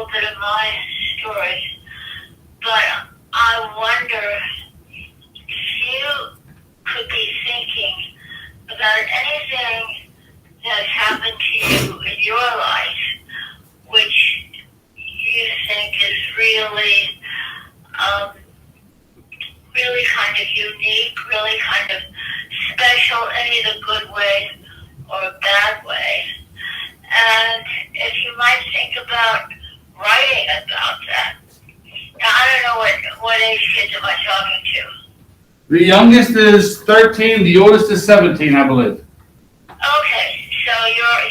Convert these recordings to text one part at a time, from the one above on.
little bit of my story, but I wonder if you could be thinking about anything that's happened to you in your life, which you think is really, really kind of unique, really kind of special, in either good way or bad way. And if you might think about writing about that. Now, I don't know what age kids am I talking to. The youngest is 13, the oldest is 17, I believe. Okay, so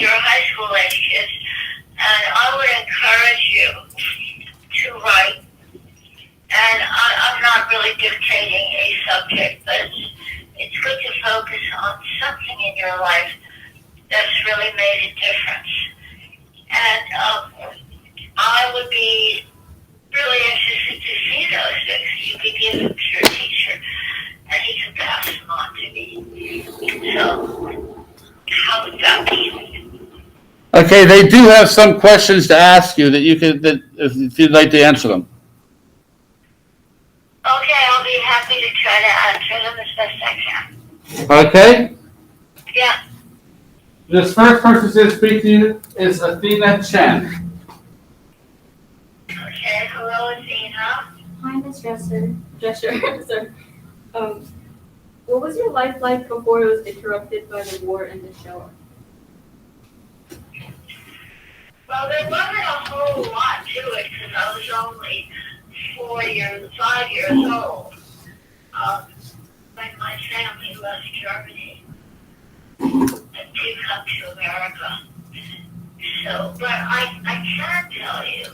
you're high school age kids, and I would encourage you to write. And I'm not really dictating a subject, but it's good to focus on something in your life that's really made a difference. And I would be really interested to see those things. You could give them to your teacher, and he can pass them on to me. So, how would that be? Okay, they do have some questions to ask you that you could, that if you'd like to answer them. Okay, I'll be happy to try to answer them as best I can. Okay? Yeah. This first person to speak to you is Athena Chen. Okay, hello, Athena. Hi, Miss Drescher. Sorry. What was your life like before it was interrupted by the war and the Shoah? Well, there wasn't a whole lot to it because I was only 5 years old when my family left Germany to come to America. So, but I can tell you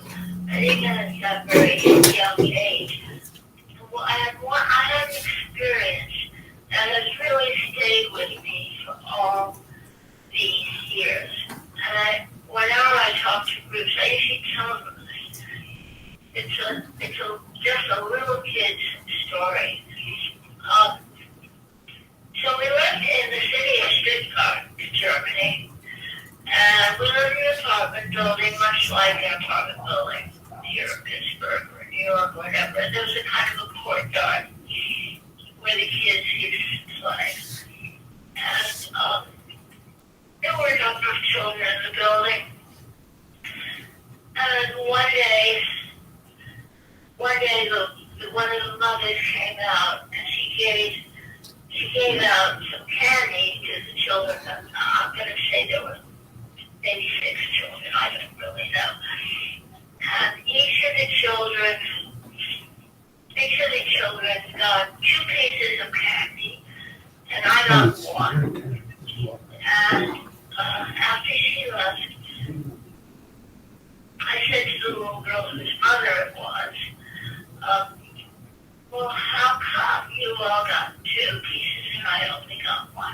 that even at that very young age, I had an experience that has really stayed with me for all these years. And whenever I talk to groups, I usually tell them it's just a little kid's story. So we lived in the city of Stuttgart, Germany, and we lived in an apartment building, much like an apartment building here in Pittsburgh or New York or whatever. There was a kind of a courtyard where the kids used to play. And there were a number of children in the building. And one day, one of the mothers came out and she gave out some candy to the children. I'm going to say there were maybe 6 children. I don't really know. And each of the children got 2 pieces of candy, and I got 1. And after she left, I said to the little girl whose mother it was, well, how come you all got 2 pieces and I only got 1?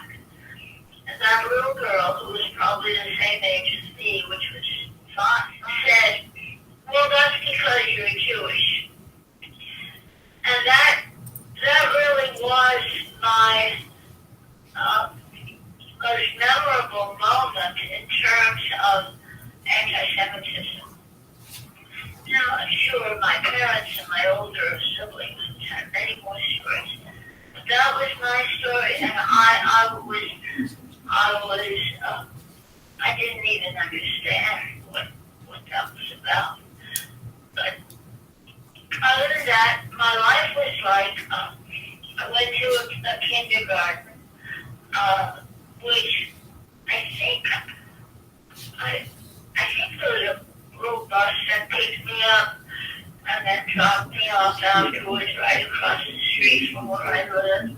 And that little girl, who was probably the same age as me, which was 5, said, well, that's because you're Jewish. And that really was my most memorable moment in terms of anti-Semitism. Now, I'm sure my parents and my older siblings had many more stories, but that was my story, and I didn't even understand what that was about. But other than that, my life was like, I went to a kindergarten, which I think there was a little bus that picked me up and then dropped me off afterwards right across the street from where I lived.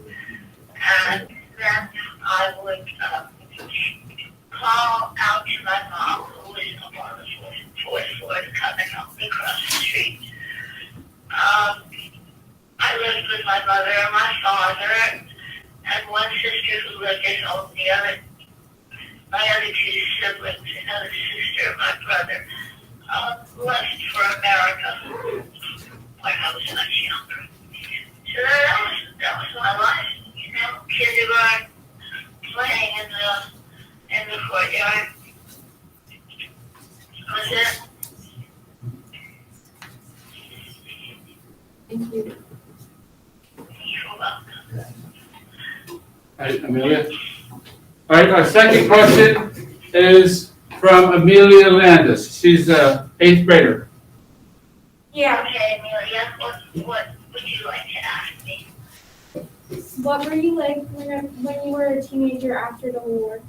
And then I would call out to my mom, who was up on the fourth floor, to come and help me cross the street. I lived with my mother and my father and one sister who lived at home. My other 2 siblings, another sister and my brother, left for America when I was much younger. So that was my life, kindergarten, playing in the courtyard. That was it. right, Amelia? All right, our second question is from Amelia Landis. She's an 8th grader. Yeah. Okay, Amelia, what would you like to ask me? What were you like when you were a teenager after the war?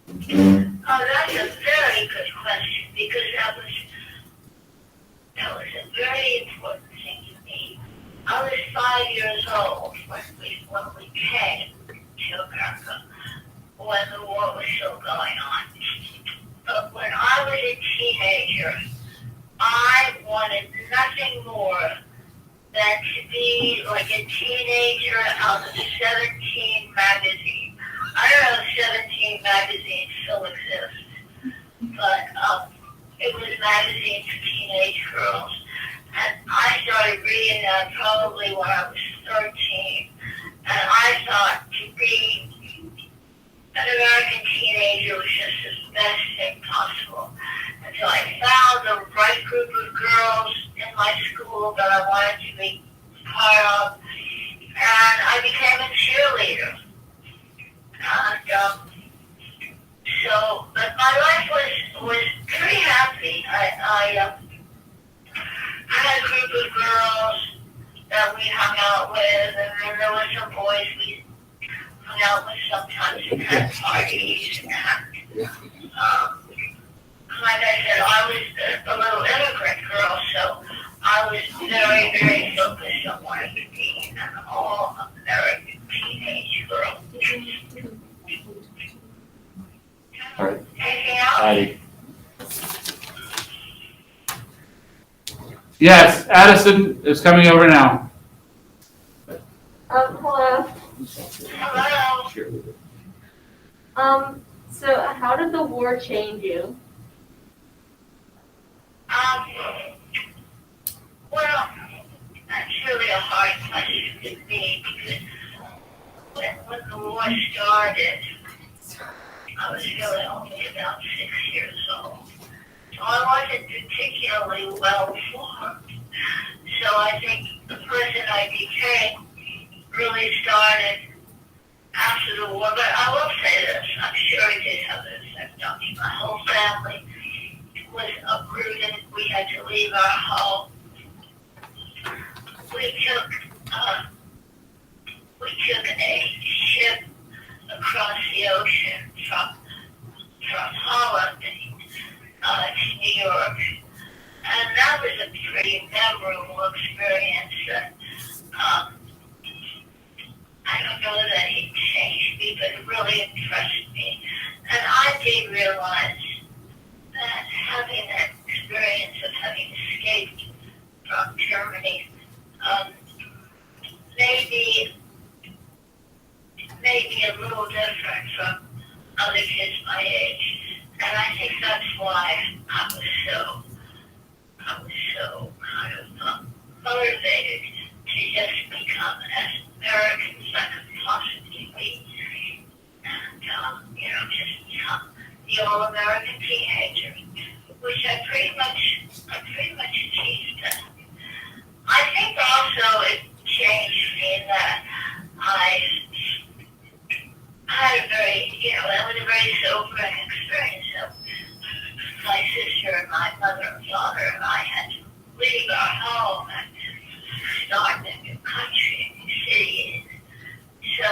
Oh, that's a very good question because that was a very important thing to me. I was 5 years old when we came to America, when the war was still going on. But when I was a teenager, I wanted nothing more than to be like a teenager out of 17 magazine. I don't know if 17 magazines still exist, but it was magazines for teenage girls. And I started reading that probably when I was 13. And I thought to be an American teenager was just the best thing possible. And so I found the right group of girls in my school that I wanted to be part of. And I became a cheerleader. And but my life was pretty happy. I had a group of girls that we hung out with, and then there were some boys we hung out with sometimes and had parties. And, like I said, I was a little immigrant girl, so I was very, very focused on wanting to be an all-American teenage girl. All right. Anything else? Addie. Yes, Addison is coming over now. Hello. Hello. So how did the war change you? Well, that's really a hard question to me because when the war started, I was really only about 6 years old. So I wasn't particularly well formed. So I think the person I became really started after the war. But I will say this, I'm sure it did have an effect on me. My whole family was uprooted. We had to leave our home. We took a ship across the ocean from Holland to New York, and that was a pretty memorable experience. I don't know that it changed me, but it really impressed me, and I did realize that having that experience of having escaped from Germany made me a little different from other kids my age. And I think that's why I was so kind of motivated to just become as American as I could possibly be. And, just become the all-American teenager, which I pretty much achieved that. I think also it changed me that I had that was a very sobering experience. So my sister and my mother and father and I had to leave our home and start in a new country, a new city. So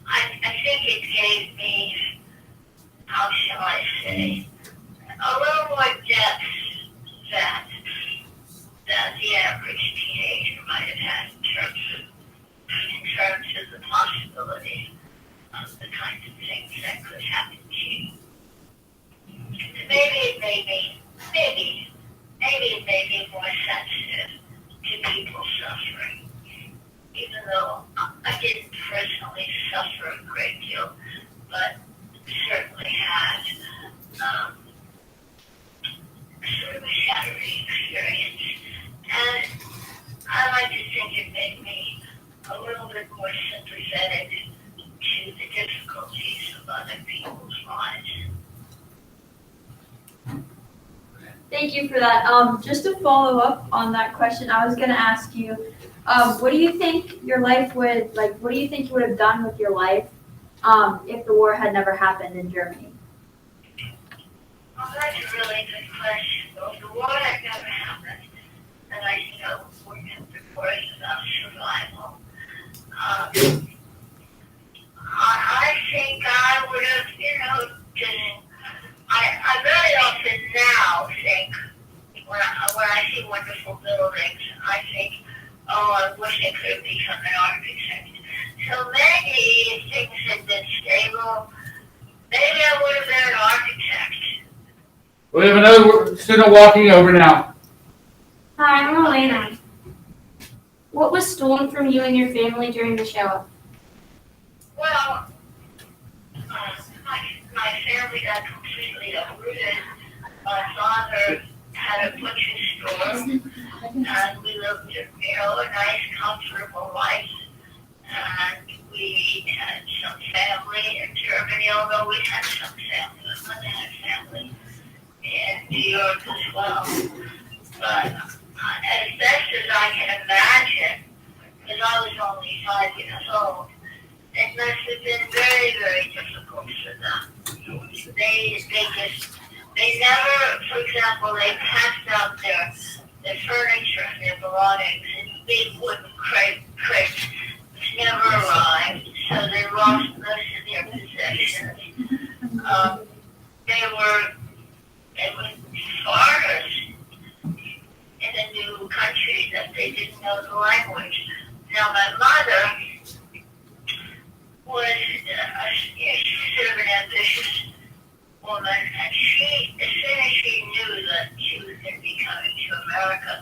I think it gave me, how shall I say, a little more depth that the average teenager might have had in terms of the possibility of the kinds of things that could happen to you. Maybe it made me more sensitive to people suffering, even though I didn't personally suffer a great deal, but certainly had sort of a shattering experience. And I like to think it made me a little bit more sympathetic to the difficulties of other people's lives. Thank you for that. Just to follow up on that question, I was going to ask you, What do you think your life would, what do you think you would have done with your life if the war had never happened in Germany? Well, that's a really good question. Well, if the war had never happened, then I the war is about survival. I think I would have, just, I very often now think, when I see wonderful buildings, I think, oh, I wish I could have become an architect. So maybe if things had been stable, maybe I would have been an architect. We have another student walking over now. Hi, I'm Elena. What was stolen from you and your family during the Shoah? Well, my family got completely uprooted. My father had a butcher store, and we lived, a nice, comfortable life. And we had some family in Germany, although we had some family. My mother had family in New York as well. But as best as I can imagine, because I was only 5 years old, it must have been very, very difficult for them. They never, for example, they packed up their furniture and their belongings in big wooden crates, which never arrived, so they lost most of their possessions. They were foreigners in a new country that they didn't know the language. Now, my mother was sort of an ambitious woman, and she, as soon as she knew that she was going to be coming to America,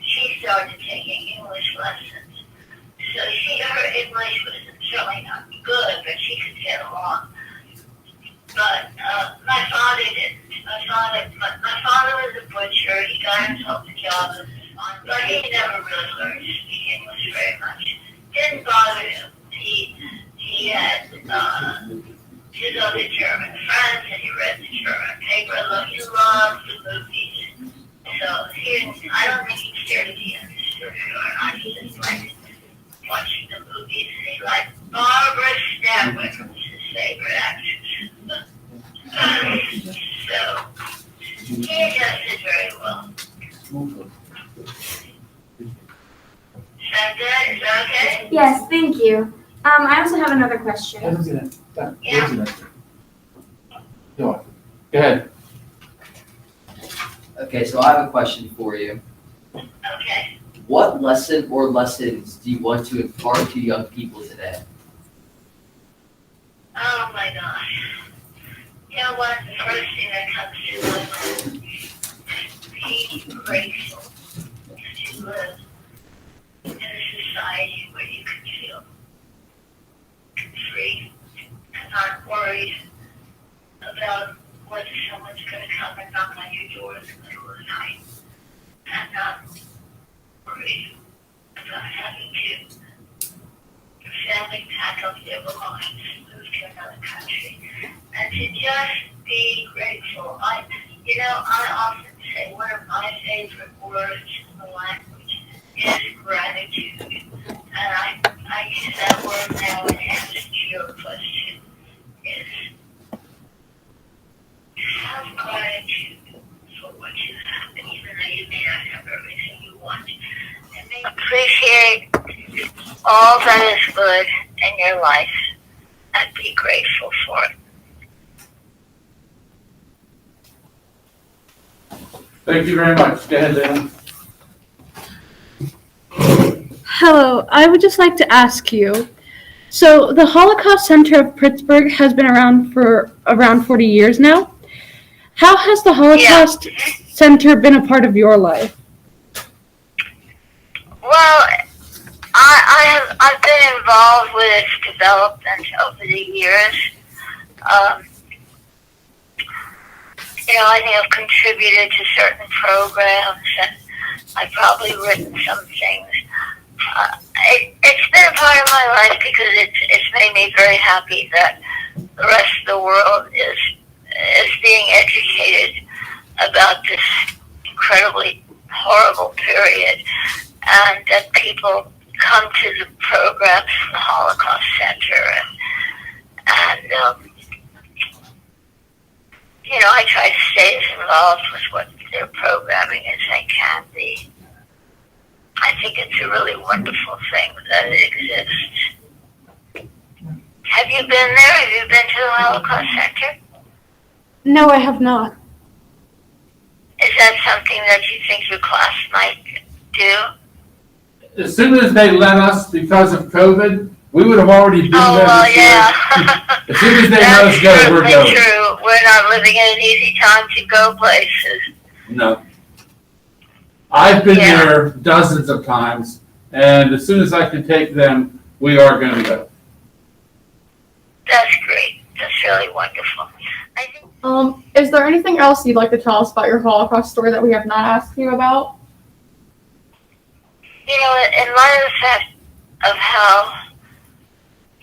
she started taking English lessons. So her English was certainly not good, but she could get along. But my father didn't. My father was a butcher. He got himself a job as a farmer, but he never really learned to speak English very much. Didn't bother him. He had his other German friends, and he read the German paper. He loved the movies. So I don't think he cared if he understood it or not. He just liked watching the movies, and he liked Barbara Stanwyck, was his favorite actress. So he adjusted very well. Sound good? Is that okay? Yes, thank you. I also have another question. Yeah. Go ahead. Okay, so I have a question for you. Okay. What lesson or lessons do you want to impart to young people today? Oh my gosh. You know what? The first thing that comes to my mind is be grateful to live in a society where you can feel free and not worried about whether someone's going to come and knock on your door in the middle of the night, and not worried about having to your family pack up their belongings and move to another country, and to just be grateful. I often say one of my favorite words in the language is gratitude, and I use that word now in answer to your question, is have gratitude for what you have, and even though you may not have everything you want, and appreciate all that is good in your life and be grateful for it. Thank you very much. Go ahead, Dan. Hello, I would just like to ask you, so the Holocaust Center of Pittsburgh has been around for around 40 years now. How has the Holocaust Center been a part of your life? Well, I've been involved with its development over the years. I think I've contributed to certain programs, and I've probably written some things. It's been a part of my life because it's made me very happy that the rest of the world is being educated about this incredibly horrible period, and that people come to the programs from the Holocaust Center, and I try to stay as involved with what their programming as I can be. I think it's a really wonderful thing that it exists. Have you been there? Have you been to the Holocaust Center? No, I have not. Is that something that you think your class might do? As soon as they let us, because of COVID, we would have already been Oh, there well, this year. yeah. As soon as they let us go, we're That's going. certainly true. We're not living in an easy time to go places. No. I've been Yeah. there dozens of times, and as soon as I can take them, we are going to go. That's great. That's really wonderful. I think Is there anything else you'd like to tell us about your Holocaust story that we have not asked you about? in light of the fact of how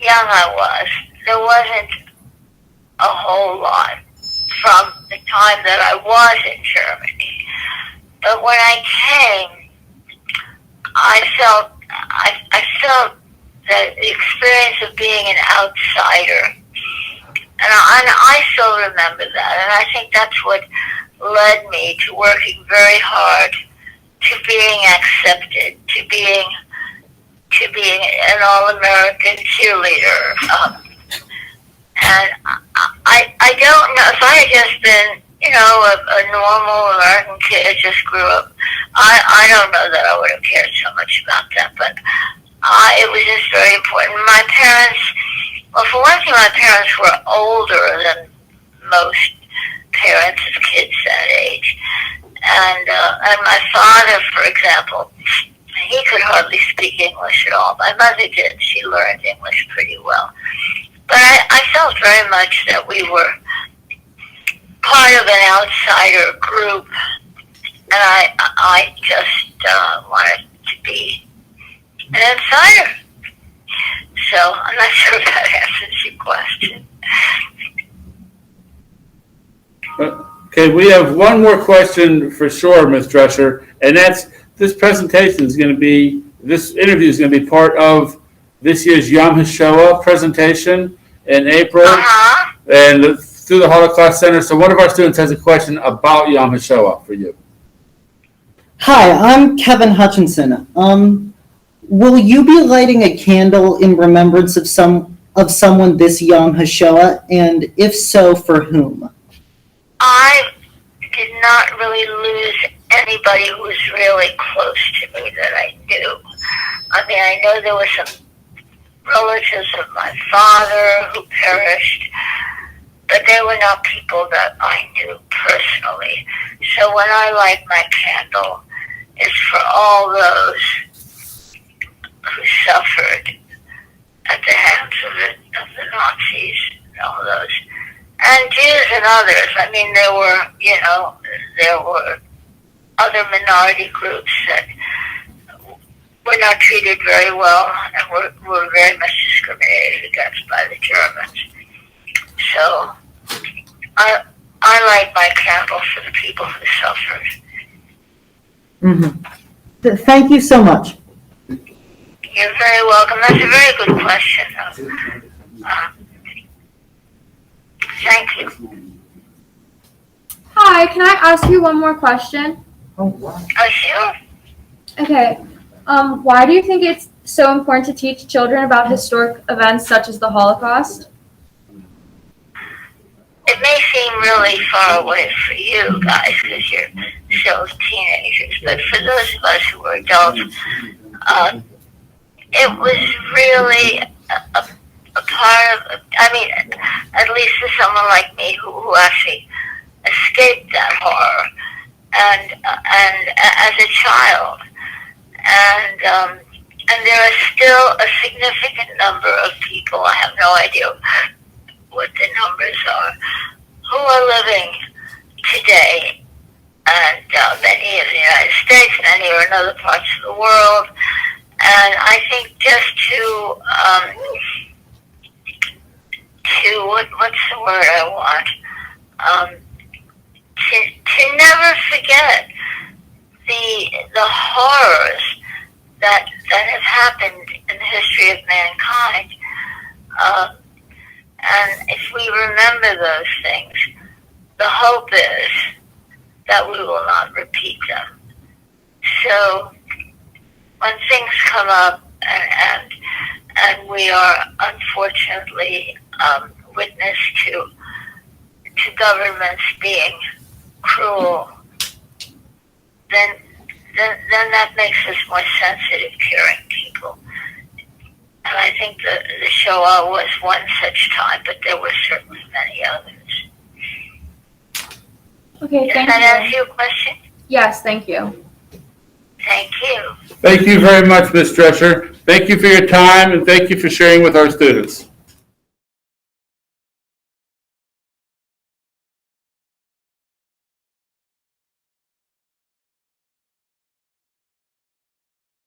young I was, there wasn't a whole lot from the time that I was in Germany. But when I came, I felt that the experience of being an outsider, and I still remember that, and I think that's what led me to working very hard, to being accepted, to being an all-American cheerleader. And I don't know, if I had just been, a normal American kid, just grew up, I don't know that I would have cared so much about that, but it was just very important. My parents, well, for one thing, my parents were older than most parents of kids that age. And my father, for example, he could hardly speak English at all. My mother did. She learned English pretty well. But I felt very much that we were part of an outsider group, and I just wanted to be an outsider. So I'm not sure if that answers your question. Okay, we have one more question for sure, Ms. Drescher, and that's this interview is going to be part of this year's Yom HaShoah presentation in April, and through the Holocaust Center. So one of our students has a question about Yom HaShoah for you. Hi, I'm Kevin Hutchinson. Will you be lighting a candle in remembrance of someone this Yom HaShoah, and if so, for whom? I did not really lose anybody who was really close to me that I knew. I mean, I know there were some relatives of my father who perished, but they were not people that I knew personally. So when I light my candle, it's for all those who suffered at the hands of the Nazis and all those. And Jews and others. I mean, there were other minority groups that were not treated very well and were very much discriminated against by the Germans. So I light my candle for the people who suffered. Mm-hmm. Thank you so much. You're very welcome. That's a very good question. Thank you. Hi, can I ask you one more question? Sure. Okay. Why do you think it's so important to teach children about historic events such as the Holocaust? It may seem really far away for you guys because you're still teenagers, but for those of us who were adults, it was really a part of, I mean, at least for someone like me who actually escaped that horror and as a child, and there are still a significant number of people, I have no idea what the numbers are, who are living today, and many in the United States, many are in other parts of the world, and I think just to what's the word I want? To never forget the horrors that have happened in the history of mankind. And if we remember those things, the hope is that we will not repeat them. So when things come up and we are unfortunately witness to governments being cruel, then that makes us more sensitive, caring people. And I think the Shoah was one such time, but there were certainly many others. Okay, Does thank that you. answer your question? Yes, thank you. Thank you. Thank you very much, Ms. Drescher. Thank you for your time, and thank you for sharing with our students.